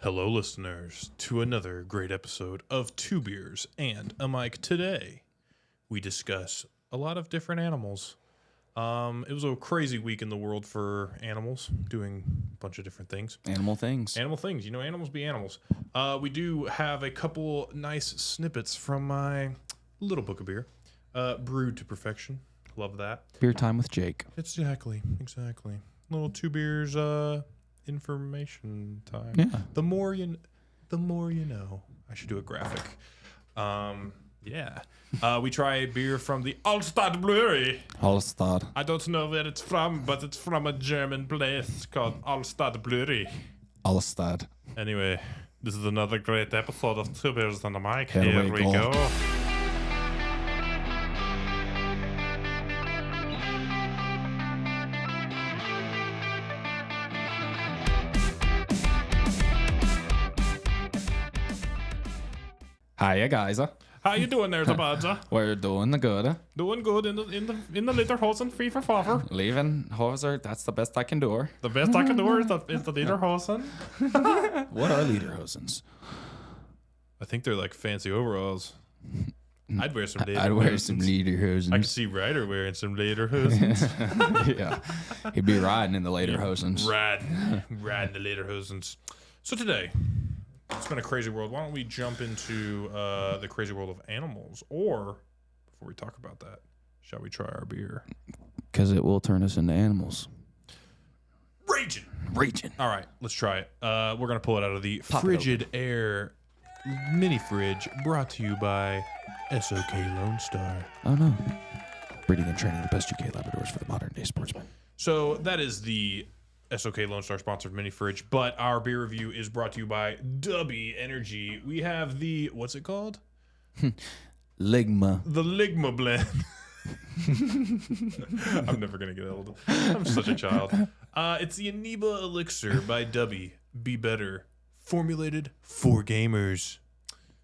Hello, listeners, to another great episode of Two Beers and a Mic. Today, we discuss a lot of different animals. It was a crazy week in the world for animals, doing a bunch of different things. Animal things. Animal things. You know, animals be animals. We do have a couple nice snippets from my little book of beer, brewed to perfection. Love that. Beer time with Jake. Exactly. Little Two Beers, information time. Yeah. The more you know. I should do a graphic. We try a beer from the Alstadt Brewery. Alstadt. I don't know where it's from, but it's from a German place called Alstadt Brewery. Alstadt. Anyway, this is another great episode of Two Beers and a Mic. Here Here we we go. go. Hiya, guys. How you doing there, Zabadza? We're doing the good. Doing good in the Lederhosen free for foffer. Leaving Hoser, that's the best I can do. The best I can do is the Lederhosen. What are lederhosens? I think they're like fancy overalls. I'd wear some Lederhosens. I'd wear some lederhosens. I can see Ryder wearing some Lederhosens. Yeah. He'd be riding in the lederhosens. Riding the Lederhosens. So today, it's been a crazy world. Why don't we jump into the crazy world of animals? Or, before we talk about that, shall we try our beer? Because it will turn us into animals. Raging. All right, let's try it. We're going to pull it out of the Frigid Air mini fridge, brought to you by SOK Lone Star. Oh, no. Breeding and training the best UK Labradors for the modern day sportsman. So that is the SOK Lone Star sponsored mini fridge, but our beer review is brought to you by Dubby Energy. We have the, what's it called? Ligma. The Ligma blend. I'm never going to get old. I'm such a child. It's the Aniba Elixir by Dubby. Be better. Formulated for gamers.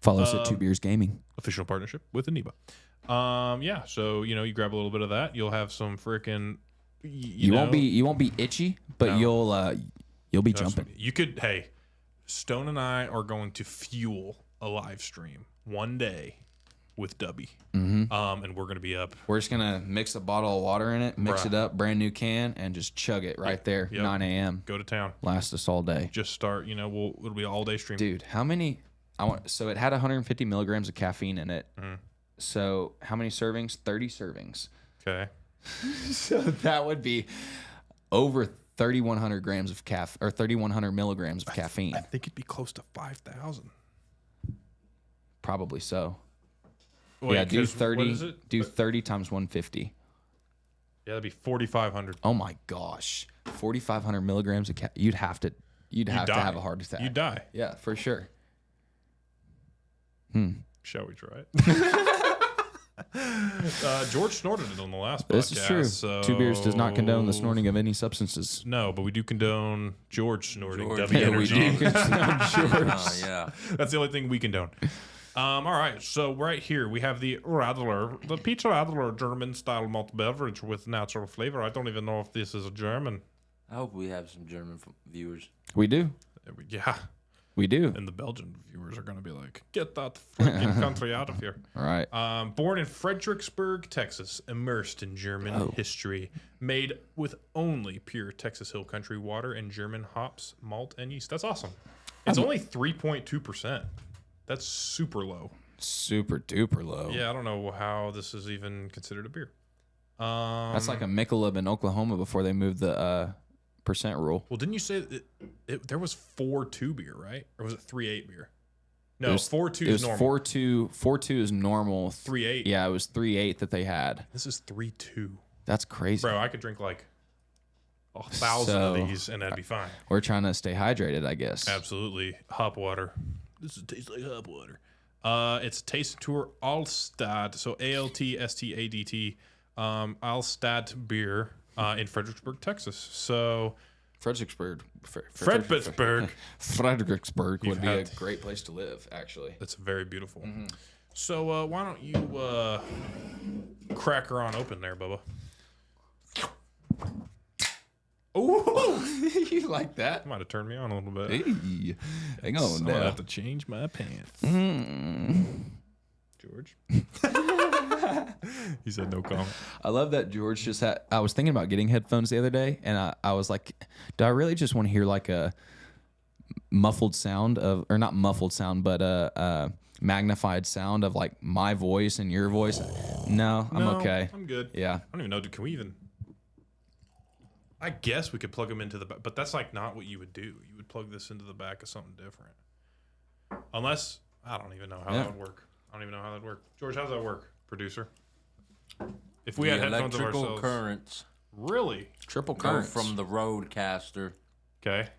Follow us at Two Beers Gaming. Official partnership with Aniba. So, you grab a little bit of that. You'll have some freaking... You won't be itchy, but No. you'll be jumping. You could, hey, Stone and I are going to fuel a live stream one day with Dubby. Mm-hmm. And we're going to be up. We're just gonna mix a bottle of water in it, mix it up, brand new can, and just chug it right there. Yep. 9 a.m. Go to town. Last us all day. Just start, it'll be an all day stream. Dude, how many? So it had 150 milligrams of caffeine in it. Mhm. So how many servings? 30 servings. Okay. So that would be over 3,100 grams of or 3,100 milligrams of caffeine. I think it'd be close to 5,000. Probably so. Wait, yeah, do 'cause what 30. is it? Do 30 times 150. Yeah, that'd be 4,500. Oh my gosh, 4,500 milligrams of You'd have to have a heart attack. You'd die. Yeah, for sure. Shall we try it? George snorted it on the last podcast. This is true. So... Two Beers does not condone the snorting of any substances. No, but we do condone George snorting. George. W Yeah, we energy. do condone George. Oh, yeah. That's the only thing we condone. All right, so right here we have the Radler, the Peach Radler German-style malt beverage with natural flavor. I don't even know if this is a German. I hope we have some German viewers. We do. Yeah, We do. and the Belgian viewers are going to be like, get that freaking country out of here. All right. Born in Fredericksburg, Texas, immersed in German history, made with only pure Texas Hill Country water and German hops, malt, and yeast. That's awesome. It's only 3.2%. That's super low. Super duper low. Yeah, I don't know how this is even considered a beer. That's like a Michelob in Oklahoma before they moved the percent rule. Well, didn't you say there was 4.2 beer, right? Or was it 3.8 beer? No, 4.2 It is was normal. 4.2 is normal. 3.8. Yeah, it was 3.8 that they had. This is 3.2. That's crazy. Bro, I could drink like 1,000 of these and that'd be fine. We're trying to stay hydrated, I guess. Absolutely. Hop water. This tastes like hop water. It's a taste tour Alstadt. So Alstaddt. Alstadt beer in Fredericksburg, Texas. So Fredericksburg. Fredericksburg. Fredericksburg would be a had- great place to live, actually. That's very beautiful. So why don't you crack her on open there, Bubba? Ooh, You like that? might have turned me on a little bit. Hey, hang on I'm gonna now. have to change my pants. George. He said no comment. I love that George just had. I was thinking about getting headphones the other day, and I was like, do I really just want to hear like a muffled sound of, or not muffled sound, but a magnified sound of like my voice and your voice? No, I'm okay. I'm good. Yeah. I don't even know. Can we even? I guess we could plug them into the back, but that's like not what you would do. You would plug this into the back of something different. Unless, I don't even know how that would work. I don't even know how that would work. George, how's that work, producer? If we had headphones of electrical ourselves. currents Really? Triple go currents. from the roadcaster Okay.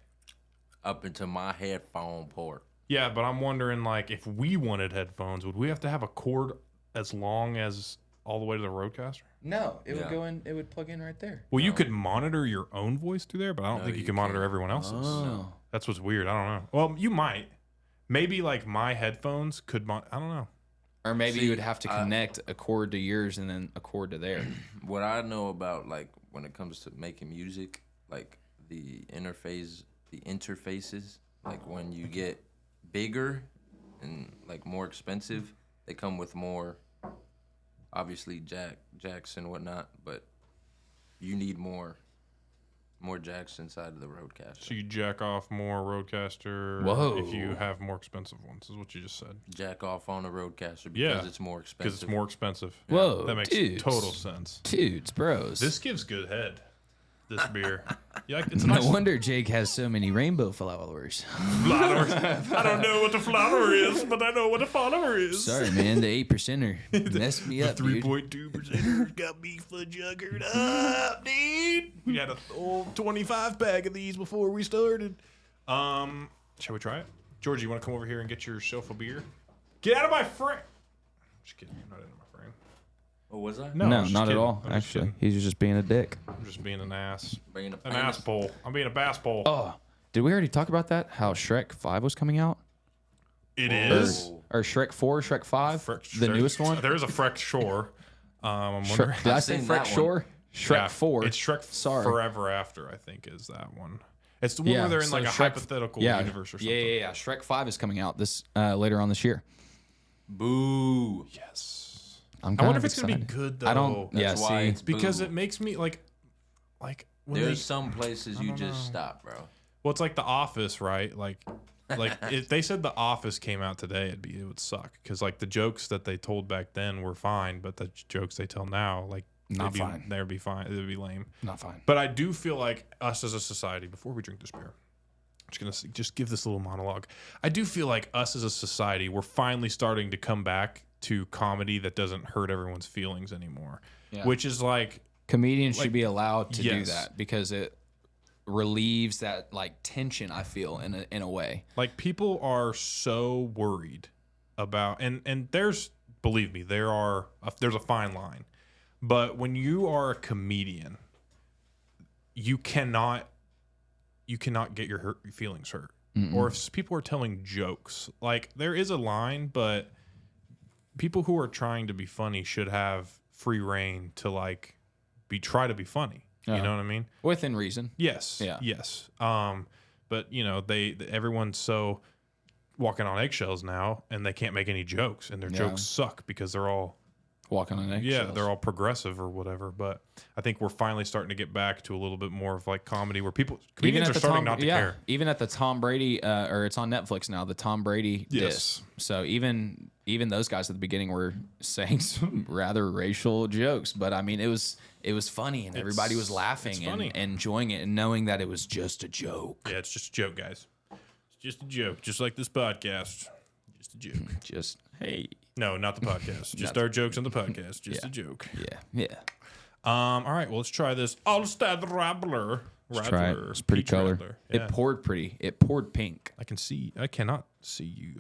up into my headphone port. Yeah, but I'm wondering, like, if we wanted headphones, would we have to have a cord as long as all the way to the roadcaster? No, it would Yeah. go in. It would plug in right there. Well, you could monitor your own voice through there, but I don't No, think you you can monitor can't. everyone else's. Oh. That's what's weird. I don't know. Well, you might. Maybe, like, my headphones could I don't know. Or maybe See, you would have to connect a cord to yours and then a cord to there. What I know about, like, when it comes to making music, like the interfaces, like when you get bigger and like more expensive, they come with more, obviously jacks and whatnot, but you need more jacks inside of the roadcaster. So you jack off more roadcaster Whoa. if you have more expensive ones, is what you just said. Jack off on a roadcaster because Yeah, it's more Because expensive. it's more expensive. Whoa, That makes dudes. total sense. Dudes, bros. This gives good head, this beer. Yeah, it's a No nice wonder Jake has so many rainbow followers. flower. I don't know what the flower is, but I know what a follower is. Sorry, man. The 8%er messed me up, dude. 3.2% got me juggered up, dude. We had a whole 25 pack of these before we started. Shall we try it? George, you want to come over here and get yourself a beer? Get out of my frame. Just kidding. I'm not in my frame. Oh, was I? No, I'm No, just not at kidding. all. I'm just Actually, kidding. he's just being a dick. I'm just being an ass. Bringing An ass bowl. I'm being a bass bowl. Oh, did we already talk about that? How Shrek 5 was coming out? It Whoa. is. Or Shrek 4, Shrek 5? Freck- the Shrek- newest one? There is a Freck Shore. I'm wondering. Did I I've say seen Shrek that one. Shore? Shrek Yeah, 4. It's Shrek Sorry. Forever After, I think, is that one. It's the one where they're in so like a Shrek- hypothetical yeah, universe or something. Yeah. Shrek 5 is coming out this later on this year. Boo. Yes. I'm I kind wonder of if it's gonna be excited. good though. I don't. Yeah, That's why see. it's because boo. it makes me like when There's they, some places you just stop, bro. well, it's like The Office, right? Like if they said The Office came out today, it would suck because like the jokes that they told back then were fine, but the jokes they tell now, like Not they'd be, fine. They'd be fine. It'd be lame. Not fine. But I do feel like us as a society, before we drink this beer, I'm just gonna just give this little monologue. I do feel like us as a society, we're finally starting to come back to comedy that doesn't hurt everyone's feelings anymore. Yeah. Which is like, Comedians Like, should be allowed to do yes. that because it relieves that like tension. I feel in a way. people are so worried about, and there's, believe me, there's a fine line. But when you are a comedian, you cannot get your feelings hurt. Or if people are telling jokes, like there is a line, but people who are trying to be funny should have free reign to like try to be funny. You know what I mean? Within reason. Yes. Yeah. Yes. But you know, everyone's so walking on eggshells now, and they can't make any jokes, and their jokes suck because they're all Walking on eggshells. yeah, they're all progressive or whatever. But I think we're finally starting to get back to a little bit more of like comedy where comedians are starting not to care. Even at the Tom Brady, or it's on Netflix now, the Tom Brady Yes. diss. So even those guys at the beginning were saying some rather racial jokes, but I mean it was funny and everybody was laughing funny. and enjoying it and knowing that it was just a joke. Yeah, it's just a joke, guys. It's just a joke, just like this podcast. Just a joke. Just hey, No, not the podcast. Just our jokes on the podcast. Just a joke. yeah. All right, well, let's try this Alstadt Radler. Let's try it. Radler, It's pretty peach color. Radler. Yeah. It poured pretty. It poured pink. I cannot see you.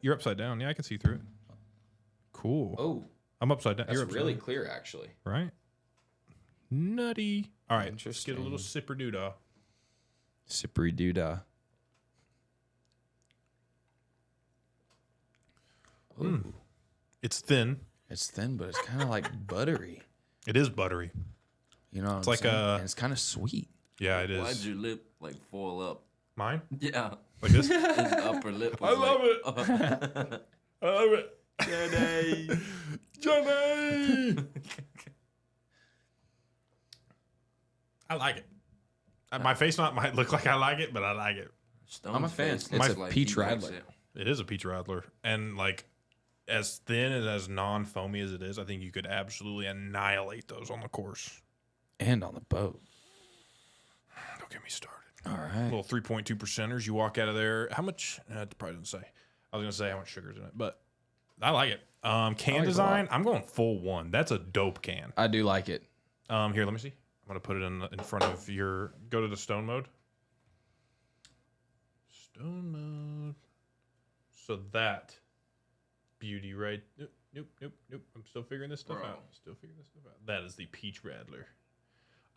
You're upside down. Yeah, I can see through it. Cool. Oh, I'm upside down. that's You're upside really down. clear actually. Right? Nutty. All right, let's Interesting. get a little sipper doodah. Sippery doodah. It's thin. It's thin, but it's kind of like buttery. It is buttery. You know, what It's I'm like saying? a- And it's kind of sweet. Yeah, it Why'd is. your lip like foil up? Mine? Yeah, Like this? his upper lip. I Was love it. I love it. Jenny. Jenny! I like it. My face might look like I like it, but I like it. I'm a fan. Stone's It's face a like peach he likes Radler. it. It is a peach Radler. And like as thin and as non-foamy as it is, I think you could absolutely annihilate those on the course. And on the boat. Don't get me started. All right. Little 3.2 percenters. You walk out of there. How much? It probably doesn't say. I was gonna say how much sugar's in it, but I like it. Can like it a design. lot. I'm going full one. That's a dope can. I do like it. Here, let me see. I'm gonna put it in front of your. Go to the stone mode. Stone mode. So that beauty, right? Nope. I'm still figuring this stuff out. That is the peach Radler.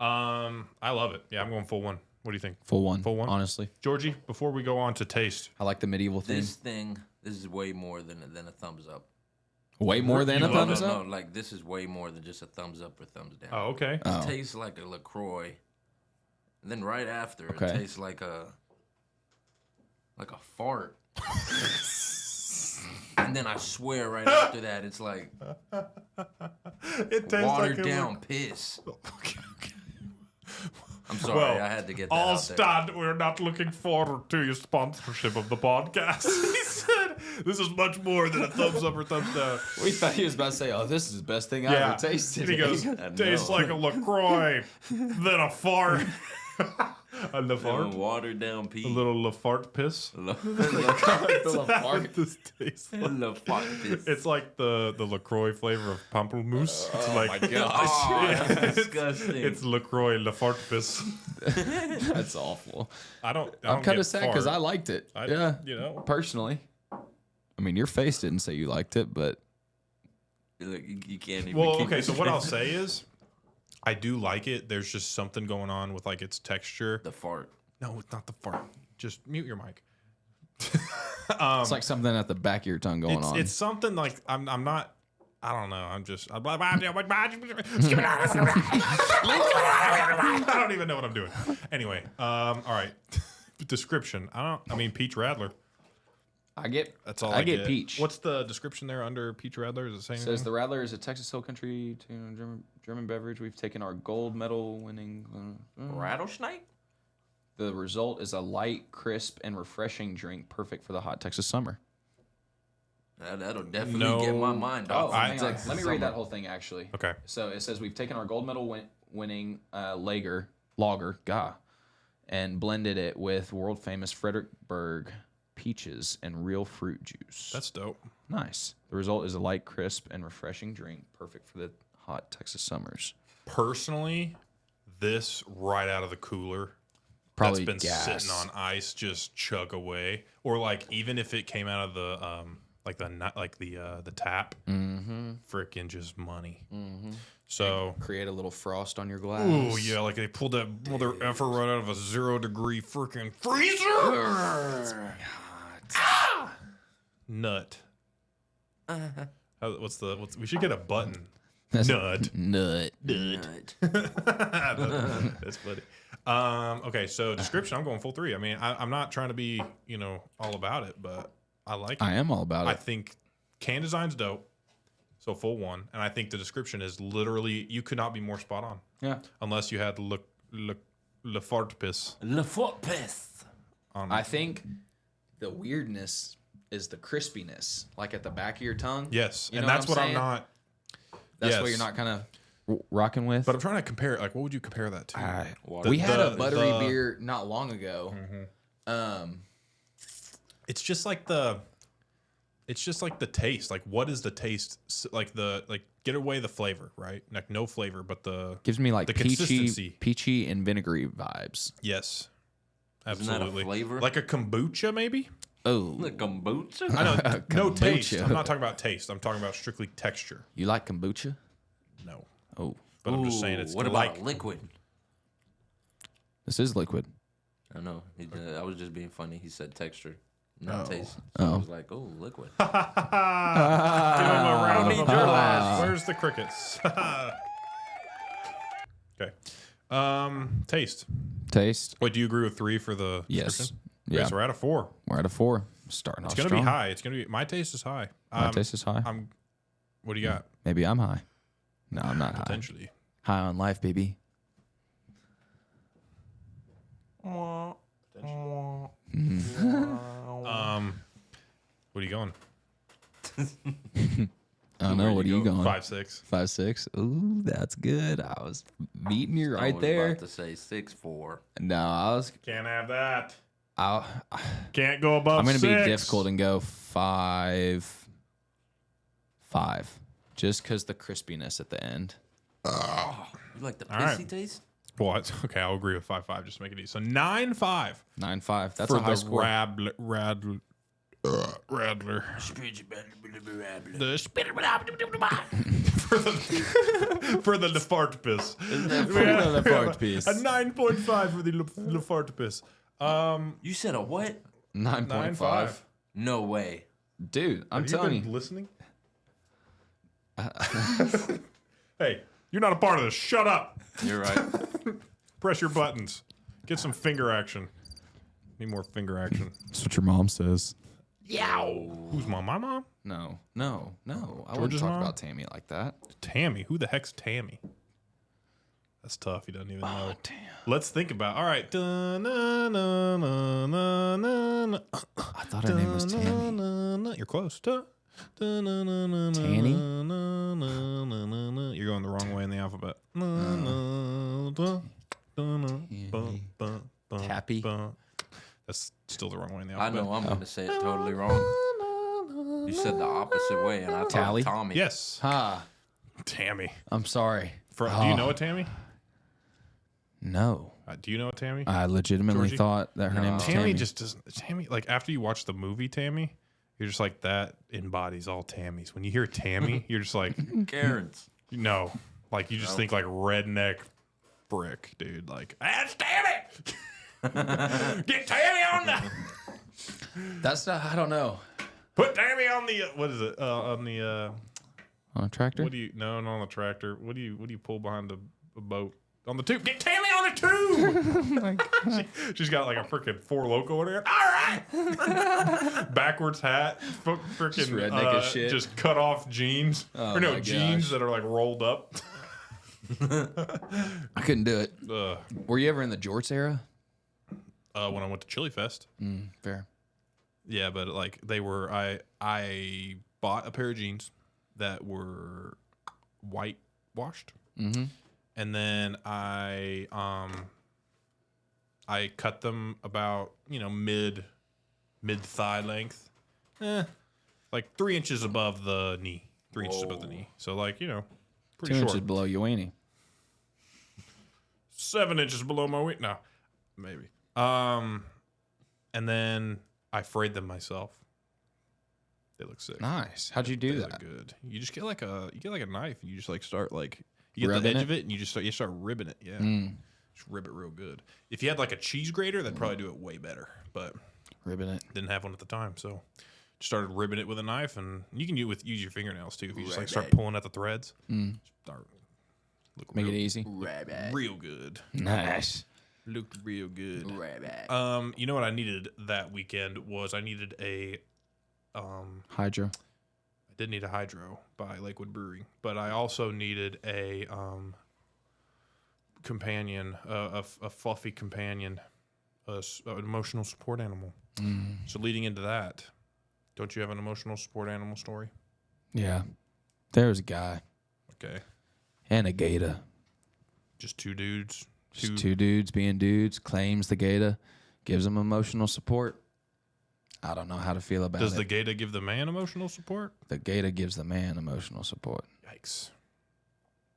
I love it. Yeah, I'm going full one. What do you think? Full one. Full one? Honestly. Georgie, before we go on to taste, I like the medieval theme. This is way more than a thumbs up. Way more than You a love thumbs it? up? No, like this is way more than just a thumbs up or thumbs down. oh, okay. Oh. It tastes like a LaCroix. And then right after, Okay. it tastes like a fart. And then I swear right after that, it's like It tastes watered like it down would- piss. Okay. I'm sorry, Well, I had to get that out there. Alstadt, we're not looking forward to your sponsorship of the podcast. He said, "This is much more than a thumbs up or thumbs down." We thought he was about to say, "Oh, this is the best thing I ever tasted." And he goes, "Tastes like a LaCroix, then a fart." A LeFart? Watered down pee. A little LeFartPiss? LeFart. This tastes like. LeFartPiss. It's like the LaCroix flavor of pamplemousse. It's like, my gosh. Oh, that's it's- disgusting. It's LaCroix LeFartPiss. That's awful. I'm I'm kind of sad because I fart. liked it. I- Yeah, you know. personally. I mean, your face didn't say you liked it, but Look, you can't even Well, keep okay, it so what I'll straight. say is I do like it. There's just something going on with like its texture. The fart. No, it's not the fart. Just mute your mic. it's like something at the back of your tongue going on. It's something like I'm not. I don't know. I don't even know what I'm doing. Anyway, all right. Description. I mean, Peach Radler. That's all I get get. peach. What's the description there under Peach Radler? Is it saying? Says the Radler is a Texas Hill Country German beverage. We've taken our gold medal winning. Rattlesnake? The result is a light, crisp, and refreshing drink, perfect for the hot Texas summer. That'll definitely No. get my mind off. Hang on. Texas Let me summer. read that whole thing actually. Okay. So it says we've taken our gold medal winning lager, and blended it with world famous Fredericksburg peaches and real fruit juice. That's dope. nice. The result is a light, crisp, and refreshing drink, perfect for the hot Texas summers. Personally, this right out of the cooler. Probably that's been gas. sitting on ice, just chug away, or like even if it came out of the the tap, freaking just money. So Create a little frost on your glass. oh yeah, like they pulled that mother effer right out of a 0-degree freaking freezer. Nut. What's we should get a button. Nut. Nut. That's funny. Okay, so description. I'm going full 3. I mean, I'm not trying to be, all about it, but I like it. I am all about I it. think can design's dope. So full 1, and I think the description is literally you could not be more spot on. Yeah. Unless you had LeFartPiss. LeFartPiss. I think the weirdness is the crispiness, like at the back of your tongue. Yes, You and know that's what I'm saying? not. That's yes. what you're not kind of rocking with. But I'm trying to compare it. Like, what would you compare that to? We had a the- buttery the- beer not long ago. It's just like the taste. Like, what is the taste? Like get away the flavor, right? Like no flavor, but the Gives me like the consistency. peachy and vinegary vibes. Yes, Isn't that a absolutely. flavor? Like a kombucha, maybe. Oh, The kombucha? I know no taste. Kombucha. I'm not talking about taste. I'm talking about strictly texture. you like kombucha? No, Oh, but I'm just saying it's what like about liquid? this is liquid. I know. I was just being funny. He said texture, not taste. So Oh. I was like, oh, liquid. Give him a round of need your applause. Where's the crickets? Okay. Taste. Taste. Wait, do you agree with 3 for the Yes. description? Yeah. Okay, so we're at a 4. We're at a 4. Starting It's off gonna strong. be high. It's gonna be. My taste is high. My taste is high. What do you got? Maybe I'm high. No, I'm not high. Potentially. High on life, baby. What are you going? I don't know. What are you going? 5'6". 5'6". Ooh, that's good. I was beating you I right was there. about to say 6'4". No, I was. Can't have that. I'm Can't go above. going to be 6. difficult and go 5. Just because the crispiness at the end. You like the All right. pissy taste? What? Okay, I'll agree with 5'5". Just to make it easy. So 9.5 9.5. That's for a high the score. Radler. For the LeFartPiss. the LeFartPiss. A 9.5 for the LeFartPiss. You said a what? 9.5. No way. Dude, I'm Have you telling been you. listening? Hey, you're not a part of this. Shut up. You're right. Press your buttons. Get some finger action. Need more finger action. That's what your mom says. Yow. Who's mom? My mom? No. I wouldn't George's talk mom? about Tammy like that. Tammy. Who the heck's Tammy? That's tough. He doesn't even know. Damn. Let's think about. All right. I I thought her name was Tammy. You're close. Tanny? You're going the wrong way in the alphabet. Tappy? That's still the wrong way in the I alphabet. know I'm going to say it totally wrong. You said the opposite way, and I thought Tally? Tommy. Yes. Ha. Tammy. I'm sorry. Do you know a Tammy? No. Do you know a Tammy? I legitimately Georgie? thought that her name was Tammy Tammy. just doesn't. Tammy, like after you watch the movie Tammy, you're just like that embodies all Tammys. When you hear Tammy, you're just like, Karen's. no, like you just think like redneck brick, dude. Like that's Tammy. Get Tammy on the. That's not, I don't know. Put Tammy on the. What is it? On the. On a tractor? What do you? No, not on the tractor. What do you pull behind a boat? On the tube. Get Tammy on the tube. She's got like a freaking Four Loko in her. All right. Backwards hat. Freaking Just redneck as shit. Just cut off jeans. Oh or no, my jeans gosh. that are like rolled up. I couldn't do it. Uh, Were you ever in the jorts era? when I went to Chili Fest. Fair. Yeah, but like they were. I bought a pair of jeans that were whitewashed. Mm-hmm. And then I cut them about mid thigh length, like 3 inches above the knee, 3 inches above the knee. So like pretty 2 short. inches below your weenie. 7 inches below my weight now, maybe. And then I frayed them myself. They look sick. Nice. How'd you do They that? look good. You just get like a knife and you just like start like. You get Ribbing the edge it? of it, and you start ribbing it. Yeah, Mm. just rib it real good. If you had like a cheese grater, that'd probably do it way better. But Ribbing it. didn't have one at the time, so just started ribbing it with a knife, and you can use your fingernails too. If you just like start pulling at the threads, start look Make real, it easy. real good. Nice. Looked real good. You know what I needed that weekend was I needed a Hydro. I did need a hydro by Lakewood Brewing, but I also needed a companion, a fluffy companion, an emotional support animal. So leading into that, don't you have an emotional support animal story? Yeah. There was a guy Okay, and a gator. just two dudes. Just two dudes being dudes, claims the gator, gives him emotional support. I don't know how to feel about Does it. the gator give the man emotional support? The gator gives the man emotional support. Yikes.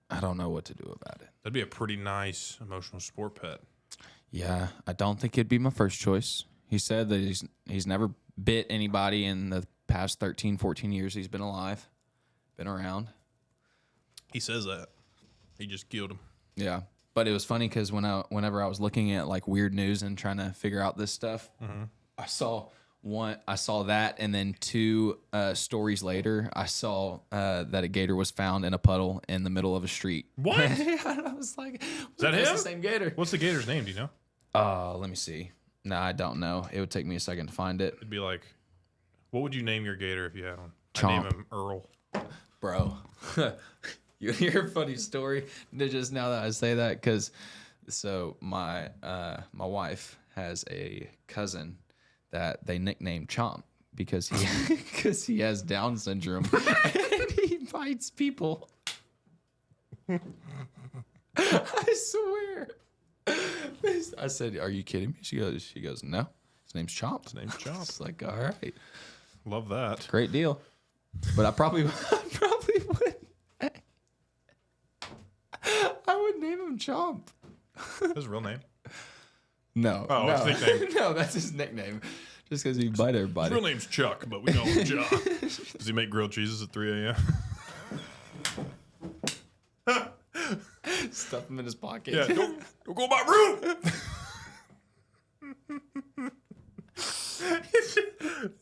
I don't know what to do about it. That'd be a pretty nice emotional support pet. Yeah, I don't think it'd be my first choice. He said that he's never bit anybody in the past 13, 14 years he's been alive, been around. He says that. He just killed him. Yeah. But it was funny because whenever I was looking at like weird news and trying to figure out this stuff, I saw that, and then 2 stories later, I saw that a gator was found in a puddle in the middle of a street. What? I was like, that "That's him? the same gator." What's the gator's name? Do you know? Let me see. No, I don't know. It would take me a second to find it. It'd be like, what would you name your gator if you had one? I'd Chomp. name him Earl. Bro. You hear a funny story just now that I say that? Because so my wife has a cousin that they nicknamed Chomp because he has Down syndrome and he bites people. I swear. I said, "Are you kidding me?" She goes, "No. His name's Chomp." His name's Chomp. It's like, all right, Love that. great deal. But I probably would. I would name him Chomp. His real name? No. Oh, no. it's nickname. No, that's his nickname. Just because he bite His everybody. real name's Chuck, but we call him John. Does he make grilled cheeses at 3 a.m.? Stuff him in his pocket. Yeah, don't go in my room.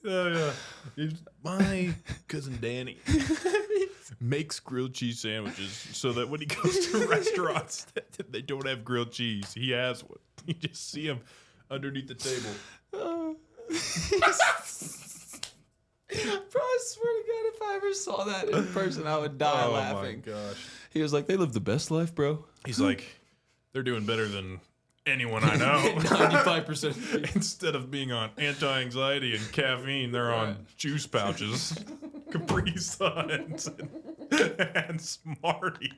Yeah. My cousin Danny makes grilled cheese sandwiches so that when he goes to restaurants that they don't have grilled cheese, he has one. You just see him underneath the table. Bro, I swear to God, if I ever saw that in person, I would die laughing. Oh my gosh. He was like, "They live the best life, bro." He's like, they're doing better than anyone I know. 95%. Instead of being on anti-anxiety and caffeine, they're on juice pouches, Capri Suns, and Smarties.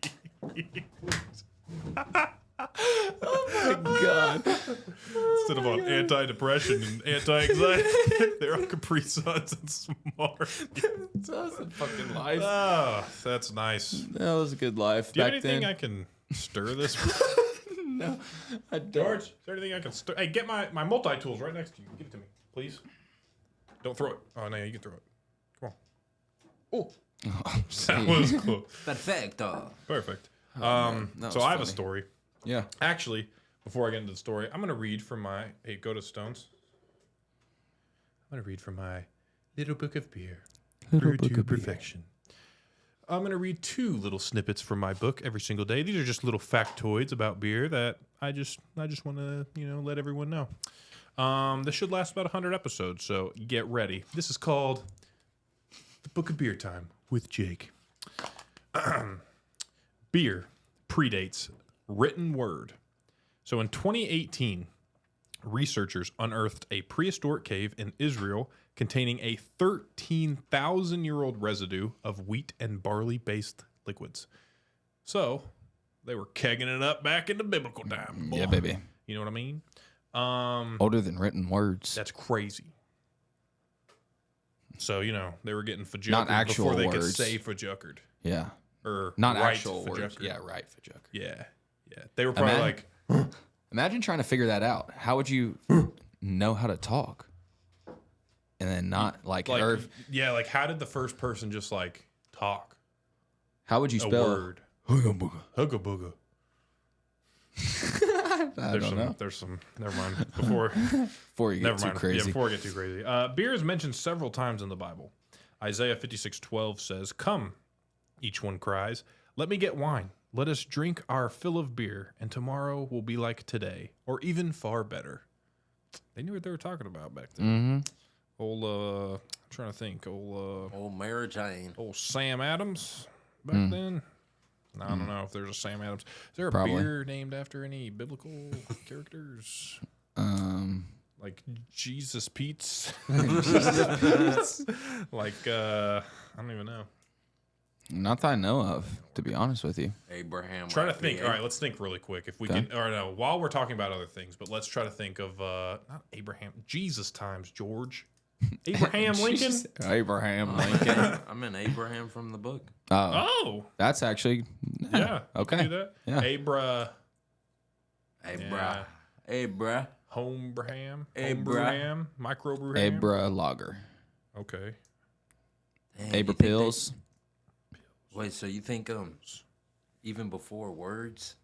Oh my God. Instead of on anti-depression and anti-anxiety, they're on Capri Suns and Smarties. That's a fucking life. Oh, that's nice. That was a good life. Do you have back anything then. I can stir this with? No, I don't. George, is there anything I can stir? Hey, get my multi-tools right next to you. Give it to me, please. Don't throw it. Oh, no, you can throw it. Come on. Oh, that was cool. Perfecto. Perfect. man, that So was I have a funny. story. Yeah. Actually, before I get into the story, I'm going to read from my... Hey, go to Stones. I'm going to read from my little book of beer. Brewed to perfection. I'm going to read 2 little snippets from my book every single day. These are just little factoids about beer that I just want to, let everyone know. This should last about 100 episodes, so get ready. This is called The Book of Beer Time with Jake. Beer predates written word. So in 2018, researchers unearthed a prehistoric cave in Israel containing a 13,000-year-old residue of wheat and barley-based liquids. So they were kegging it up back into biblical time. Yeah, baby. You know what I mean? Older than written words. That's crazy. So, they were getting fajuckered Not actual before they could words. say fajuckered. Yeah. Or Not right actual words. fajuckered. Yeah, right. Fajuckered. Yeah. They were probably like... Imagine trying to figure that out. How would you know how to talk? And then not like or how did the first person just talk how would you a spell word? Hugga Hugga booga. There's some. Never mind. Before you get too crazy. Yeah, before I get too crazy. Beer is mentioned several times in the Bible. Isaiah 56:12 says, "Come," each one cries, "let me get wine. Let us drink our fill of beer, and tomorrow will be like today, or even far better." They knew what they were talking about back then. Mm-hmm. I'm trying to think. Old Mary Jane. Old Sam Adams back then. I don't know if there's a Sam Adams. Is there a Probably. beer named after any biblical characters? Like Jesus Pete's? Like, I don't even know. Not that I know of, to be honest with you. Abraham. Try to think. All right, let's think really quick. If we can, or no, while we're talking about other things, but let's try to think of, not Abraham, Jesus times, George. Abraham Lincoln? Abraham Lincoln. I'm in Abraham from the book. Oh. That's actually Yeah. okay. Do that. Yeah. Abra. Abra. Abra. Homebraham. Abra. Homebrewham. Microbrewham. Abra Lager. Okay. Dang, Abra you think Pills. Wait, so you think even before words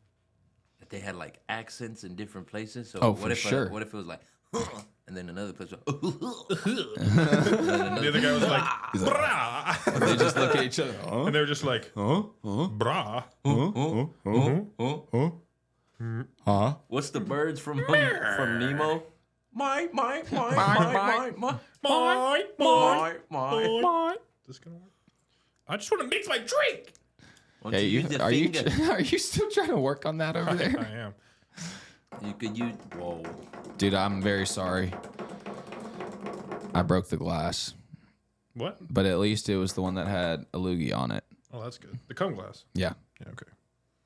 that they had like accents in different places? So Oh, what for if sure. What if it was like and then another place was The other guy was like, brah. They just look at each other. Huh? And they were just like, Huh? brah. Huh? What's the birds from Nemo? My. This gonna work? I just want to mix my drink. Why don't Hey, you use the are finger? are you still trying to work on that over there? I am. You could use. Whoa. Dude, I'm very sorry. I broke the glass, What? but at least it was the one that had a loogie on it. Oh, that's good. The cone glass. Yeah, Yeah, okay.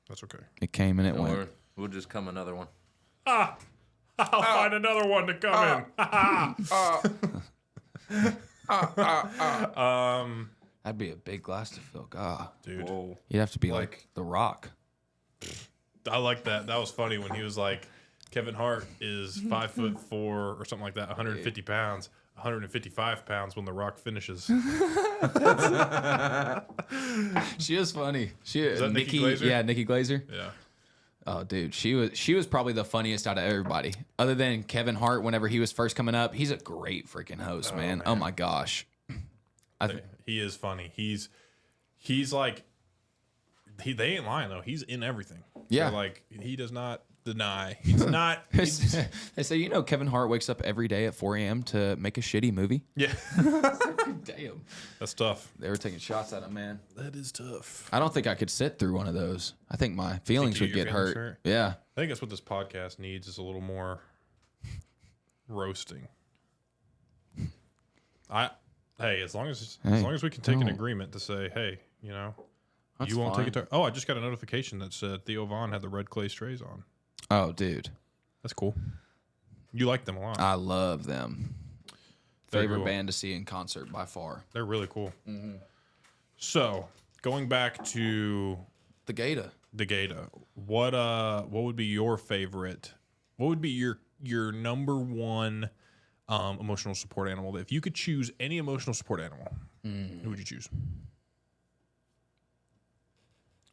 That's okay. it came and it went. Or we'll just come another one. I'll find another one to come in. That'd be a big glass to fill. God, Dude, Whoa. you'd have to be like The Rock. I like that. That was funny when he was like, Kevin Hart is 5'4" or something like that, 150 pounds, 155 pounds when The Rock finishes. She was funny. Is that Nikki Glaser? Yeah, Nikki Glazer. Yeah. Oh, dude, she was probably the funniest out of everybody, other than Kevin Hart. Whenever he was first coming up, he's a great freaking host, man. Oh my gosh, He is funny. He's like, they ain't lying though. He's in everything. Yeah. They're like, he does not deny. He's not. They say, Kevin Hart wakes up every day at 4 a.m. to make a shitty movie. Yeah. Damn, That's tough. they were taking shots at him, man. That is tough. I don't think I could sit through one of those. I think my feelings would your get feelings hurt. hurt? Yeah. I think that's what this podcast needs, is a little more roasting. Hey, as long as we can take an agreement to say, hey, That's you won't fine. take it. Oh, I just got a notification that said Theo Vaughn had the red clay strays on. Oh, dude, That's cool. You like them a lot. I love them. They're Favorite cool. band to see in concert by far. They're really cool. So, going back to The Gator. the Gator, what would be your favorite? What would be your number one emotional support animal? If you could choose any emotional support animal, who would you choose?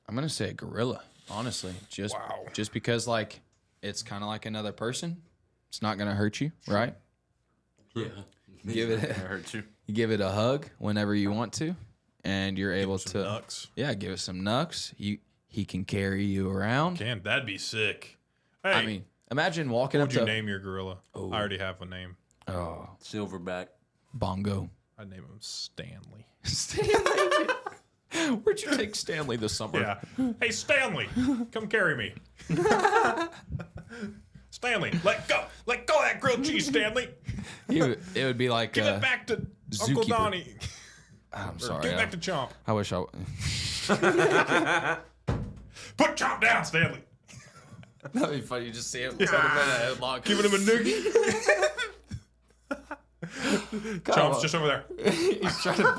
I'm gonna say a gorilla, honestly. Wow. Just because like it's kind of like another person. It's not gonna hurt you, right? Yeah. Give it- I hurt you. You give it a hug whenever you want to, and you're able Some to nucks. give it some nucks. He can carry you around. That'd be sick. Hey, I mean, imagine walking what up would you to name your gorilla? I already have a name. Silverback. Bongo. I'd name him Stanley. Stanley. Where'd you take Stanley this summer? Yeah. Hey, Stanley, come carry me. Stanley, let go of that grilled cheese, Stanley. It would be like Give it back to Uncle Zookeeper. Donnie. I'm Or sorry. give it back to Chomp. I wish I. Put Chomp down, Stanley. That'd be funny. You just see him put him in a headlock. Giving him a noogie. Chomp's just over there. He's trying to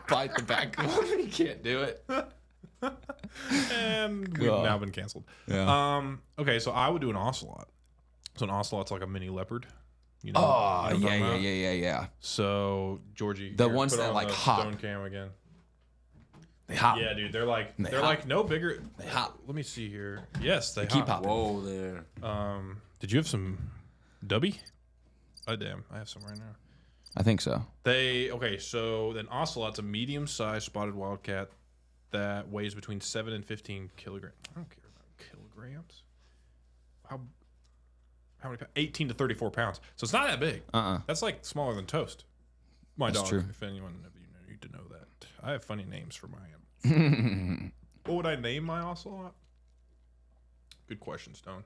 bite the back of him. He can't do it. And we've God. now been canceled. Yeah. Okay, so I would do an ocelot. So an ocelot's like a mini leopard. You know, Oh, you know what I'm talking about? yeah. So Georgie, The here, ones put that, on like, the hop. Stone cam again. They hop. Yeah, dude, they're like They they're hop. like no bigger. They hop. Let me see here. Yes, they Keep hop. hopping. Whoa there. Did you have some dubby? Oh damn, I have some right now. I think so. So then ocelot's a medium-sized spotted wildcat that weighs between 7 and 15 kilograms. I don't care about kilograms. How many? 18 to 34 pounds. So it's not that big. That's like smaller than Toast. My That's dog. true. If anyone of you need to know that, I have funny names for my animals. What would I name my ocelot? Good question, Stone.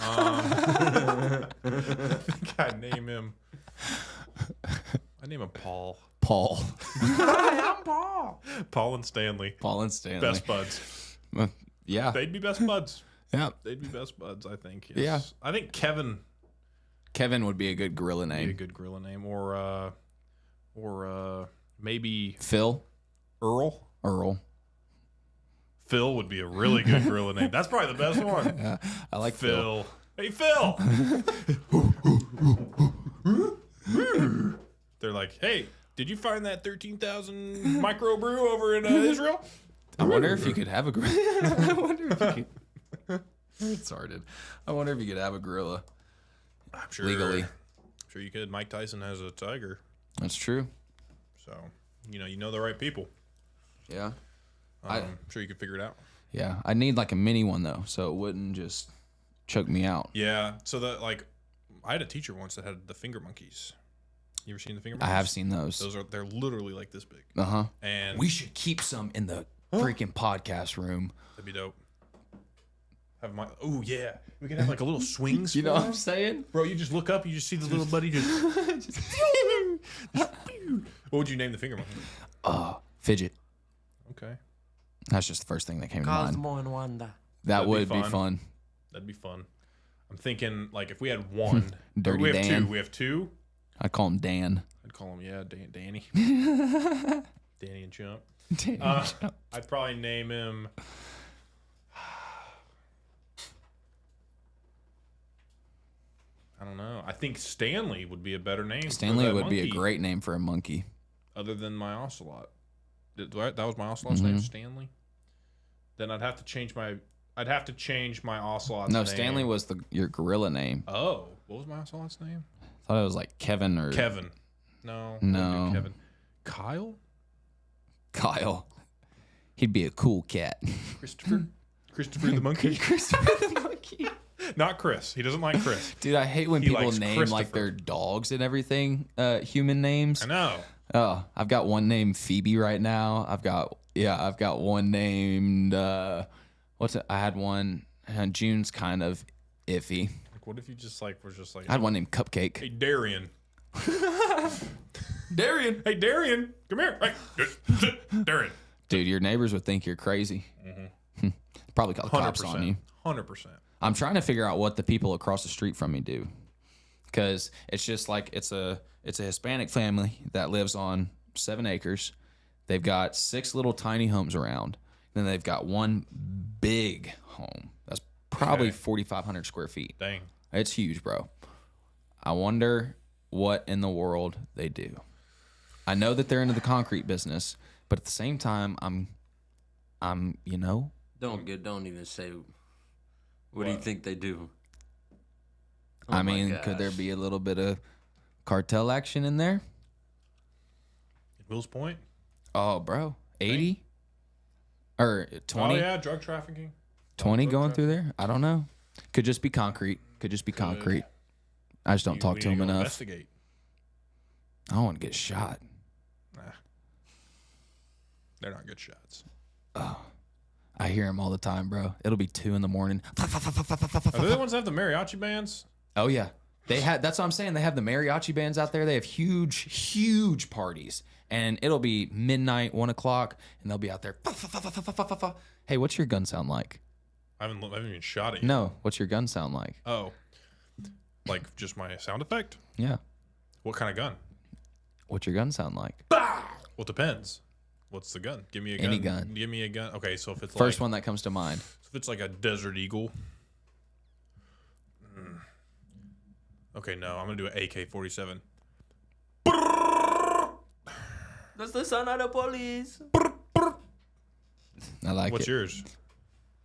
I think I'd name him. I name him Paul. Paul. I'm Paul. Paul and Stanley. Paul and Stanley. Best buds. Yeah. They'd be best buds. Yeah. They'd be best buds, I think. Yes. Yeah. I think Kevin Kevin would be a good gorilla would be a name. good gorilla name. Or maybe Phil. Earl. Earl. Phil would be a really good gorilla name. That's probably the best one. Yeah. I like Phil. Hey, Phil. They're like, hey, did you find that 13,000 microbrew over in Israel? I wonder if you could have a gorilla. I wonder if you could. Retarded. I wonder if you could have a gorilla. I'm sure. Legally. I'm sure you could. Mike Tyson has a tiger. That's true. So, you know the right people. Yeah. I'm sure you could figure it out. Yeah. I need like a mini one though, so it wouldn't just choke me out. Yeah. So I had a teacher once that had the finger monkeys. You ever seen the finger I monkeys? have seen those. They're literally like this big. And We should keep some in the freaking podcast room. that'd be dope. Oh yeah, we can have like a little swings. You know for what them. I'm saying? Bro, you just look up, you just see the little buddy just. What would you name the finger monkey? Fidget. Okay, That's just the first thing that came to mind. Cosmo and Wanda. That That'd be would be fun. fun. that'd be fun. I'm thinking like if we had one, Dirty we have Dan. two. We have two. I'd call him Dan. I'd call him Danny, Danny and Chump. Dan. I'd probably name him. I don't know. I think Stanley would be a better name. Stanley for that would be a monkey, great name for a monkey. other than my ocelot. That was my ocelot's name, Stanley. Then I'd have to change my ocelot's No, name. Stanley was your gorilla name. Oh, what was my ocelot's name? I thought it was like Kevin or Kevin. No. No. Kevin. Kyle. Kyle. He'd be a cool cat. Christopher. Christopher the monkey. Christopher the monkey. Not Chris. He doesn't like Chris. Dude, I hate when He people likes name like Christopher. their dogs and everything human names. I know. Oh, I've got one named Phoebe right now. I've got one named I had one. June's kind of iffy. Like, what if you just like was just like, I had one named Cupcake. hey Darian. Darian. Hey Darian, come here. Hey, Darian. Dude, your neighbors would think you're crazy. Probably call the cops on you. 100%. I'm trying to figure out what the people across the street from me do, because it's just like it's a Hispanic family that lives on 7 acres. They've got 6 little tiny homes around. Then they've got one big home that's probably 4,500 square feet. Dang. It's huge, bro. I wonder what in the world they do. I know that they're into the concrete business, but at the same time, I'm Don't even say. What do you think they do? I Oh my mean, could there gosh. be a little bit of cartel action in there? Will's Point. Oh, bro, 80 or 20, Oh yeah, drug trafficking. 20 drug going trafficking. through there. I don't know. Could just be concrete. Could just be concrete. I just don't talk We to need him go enough. Investigate. I don't want to get shot. Nah. They're not good shots. I hear him all the time, bro. It'll be 2 a.m. Are they the ones that have the mariachi bands? Oh yeah, they had. That's what I'm saying. They have the mariachi bands out there. They have huge parties, and it'll be midnight, 1 o'clock, and they'll be out there. Hey, what's your gun sound like? I haven't even shot it yet. No, what's your gun sound like? Oh. Like just my sound effect? Yeah, What kind of gun? what's your gun sound like? Well, it depends. What's the gun? Give me a gun. Any gun. Give me a gun. Okay, so if it's First like, one that comes to mind. if it's like a Desert Eagle. Okay, no, I'm gonna do an AK-47. That's the son of the police. I like What's it. yours?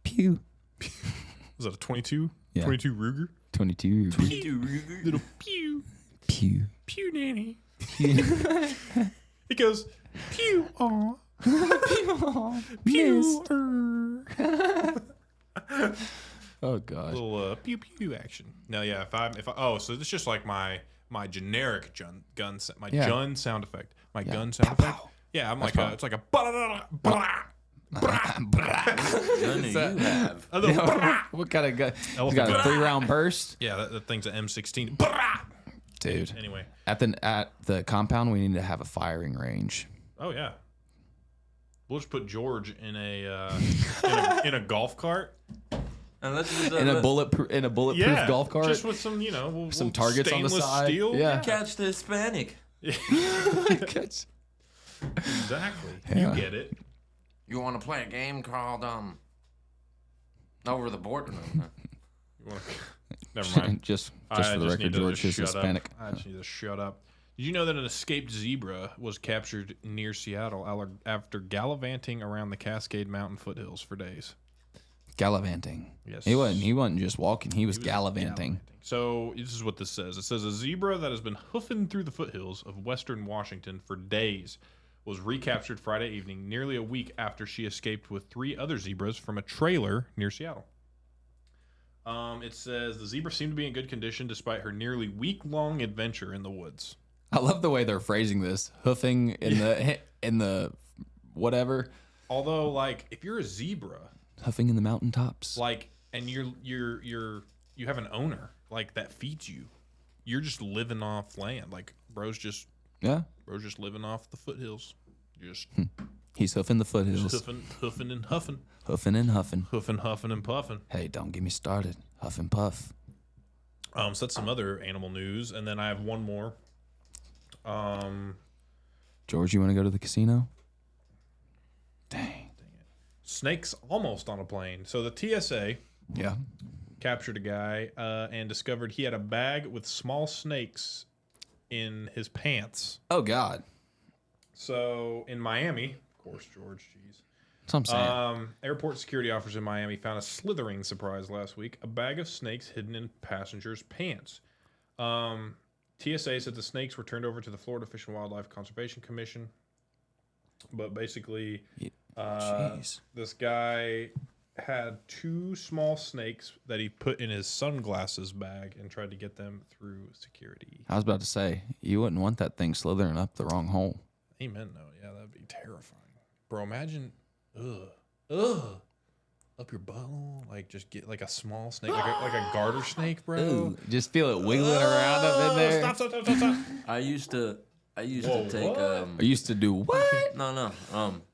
Pew. Is that a 22? Yeah. 22 Ruger? 22. Little pew. Pew. Pew nanny. Pew. It goes pew aw. Pew. Oh gosh. Little pew pew action. No, yeah. So it's just like my generic gun sound effect. My gun sound Pow, effect. pow. Yeah, I'm That's like fine. it's like a Gun do you have? What kind of gun? You Elephant got a gun. 3-round burst, Yeah, that thing's an M16. dude. Anyway. At the compound, we need to have a firing range. Oh yeah. We'll just put George in a in a golf cart. And let's just, In a bulletproof Yeah, golf cart. just with some Some targets on the stainless side. Steel. Yeah. catch the Hispanic. Exactly. Yeah. You get it. You want to play a game called Over the Border? You wanna- Never mind. just I for the just record, need to George is shut up. Hispanic. I just need to shut up. Did you know that an escaped zebra was captured near Seattle after gallivanting around the Cascade Mountain foothills for days? Gallivanting. Yes. He wasn't just walking. He was gallivanting. So this is what this says. It says a zebra that has been hoofing through the foothills of western Washington for days was recaptured Friday evening, nearly a week after she escaped with 3 other zebras from a trailer near Seattle. It says the zebra seemed to be in good condition despite her nearly week-long adventure in the woods. I love the way they're phrasing this. Hoofing in the whatever. Although, like, if you're a zebra, Huffing in the mountaintops. like, and you have an owner like that feeds you, you're just living off land. Like, bro's just living off the foothills. Just He's hoofing the foothills. hoofing and huffing, Hoofing and huffing. huffing and puffing. Hey, don't get me started. Huff and puff. So that's some other animal news, and then I have one more. George, you want to go to the casino? Dang. Snakes almost on a plane. So the TSA Yeah. captured a guy and discovered he had a bag with small snakes in his pants. Oh, God. So in Miami, of course, George, jeez. That's what I'm saying. Airport security officers in Miami found a slithering surprise last week, a bag of snakes hidden in passengers' pants. TSA said the snakes were turned over to the Florida Fish and Wildlife Conservation Commission. But basically, Jeez. this guy had 2 small snakes that he put in his sunglasses bag and tried to get them through security. I was about to say, you wouldn't want that thing slithering up the wrong hole. Amen, though. Yeah, that'd be terrifying. Bro, imagine, up your butthole, like just get like a small snake, like a garter snake, bro. Ooh, just feel it wiggling around up in there. Stop. I used to Whoa, take what? I used to do what? no.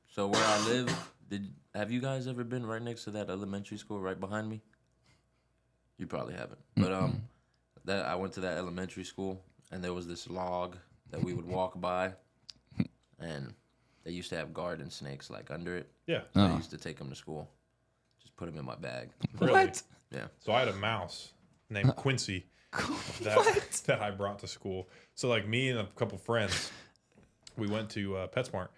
So where I live, have you guys ever been right next to that elementary school right behind me? You probably haven't. But that I went to that elementary school, and there was this log that we would walk by, and they used to have garden snakes like under it. Yeah. So I used to take them to school. Just put them in my bag. Really? What? Yeah. So I had a mouse named Quincy that I brought to school. So like me and a couple friends, we went to PetSmart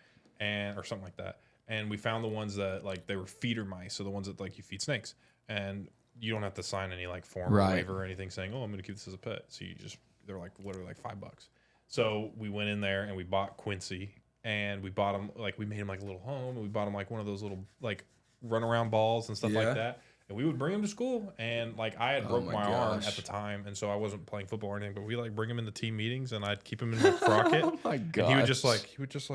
or something like that, and we found the ones that like they were feeder mice, so the ones that like you feed snakes, and you don't have to sign any like form or waiver or anything saying, oh, I'm going to keep this as a pet. So they're like literally like $5. So we went in there and we bought Quincy, and we bought him like we made him like a little home, and we bought him like one of those little like run around balls and stuff like that. And we would bring him to school, and like I had broke my arm at the time, and so I wasn't playing football or anything. But we like bring him in the team meetings, and I'd keep him in my frocket. Oh my god! And he would just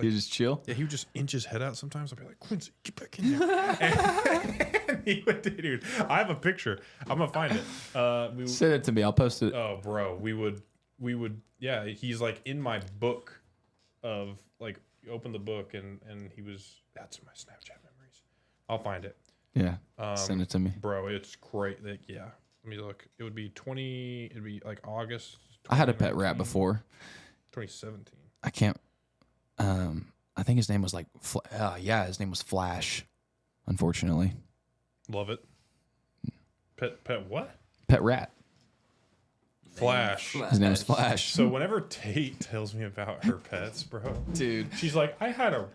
you just chill. Yeah, he would just inch his head out sometimes. I'd be like, Quincy, get back in there. And he would, dude. I have a picture. I'm gonna find it. Send it to me. I'll post it. Oh, bro, we would. Yeah, he's like in my book of like you open the book and he was. That's my Snapchat memories. I'll find it. Yeah, send it to me, bro. It's great. Like, yeah, let me look. It would be It'd be like August. I had a pet rat before. 2017. I can't. I think his name was like. His name was Flash. Unfortunately. Love it. Pet what? Pet rat. Flash. His name was Flash. So whenever Tate tells me about her pets, bro, Dude, she's like, I had a.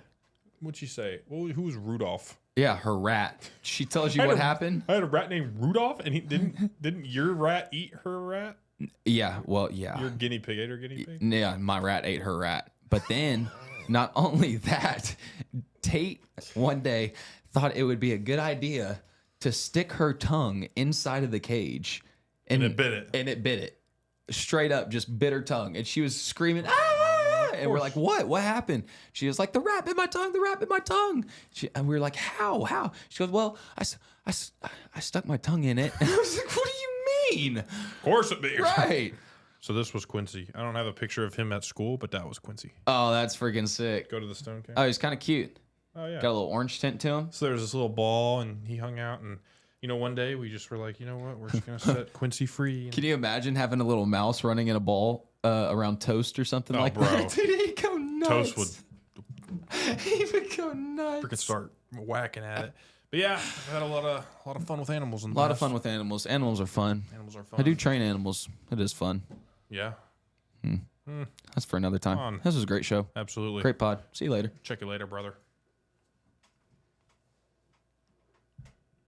What'd she say? Who was Rudolph? yeah, her rat. She tells you what happened. I had a rat named Rudolph, and he didn't your rat eat her rat? Yeah, well, yeah. Your guinea pig ate her guinea pig? Yeah, my rat ate her rat. But then, not only that, Tate one day thought it would be a good idea to stick her tongue inside of the cage. And it bit it. And it bit it. Straight up, just bit her tongue. And she was screaming, ah! And we're like, what? What happened? She was like, the rat bit my tongue. The rat bit my tongue. And we were like, how? She goes, well, I stuck my tongue in it. And I was like, what do you mean? Of course it bit. Right. So this was Quincy. I don't have a picture of him at school, but that was Quincy. Oh, that's freaking sick. Go to the stone camp. Oh, he's kind of cute. Oh, yeah. Got a little orange tint to him. So there was this little ball, and he hung out, and one day we just were like, you know what, we're just gonna set Quincy free. Can you imagine having a little mouse running in a ball around Toast or something like that? Dude, he'd go nuts. Toast would he would go nuts. freaking start whacking at it. But yeah, I've had a lot of fun with animals. A lot of fun with animals. Animals are fun. Animals are fun. I do train animals. It is fun. Yeah. That's for another time. Fun. This was a great show. Absolutely. Great pod. See you later. Check you later, brother.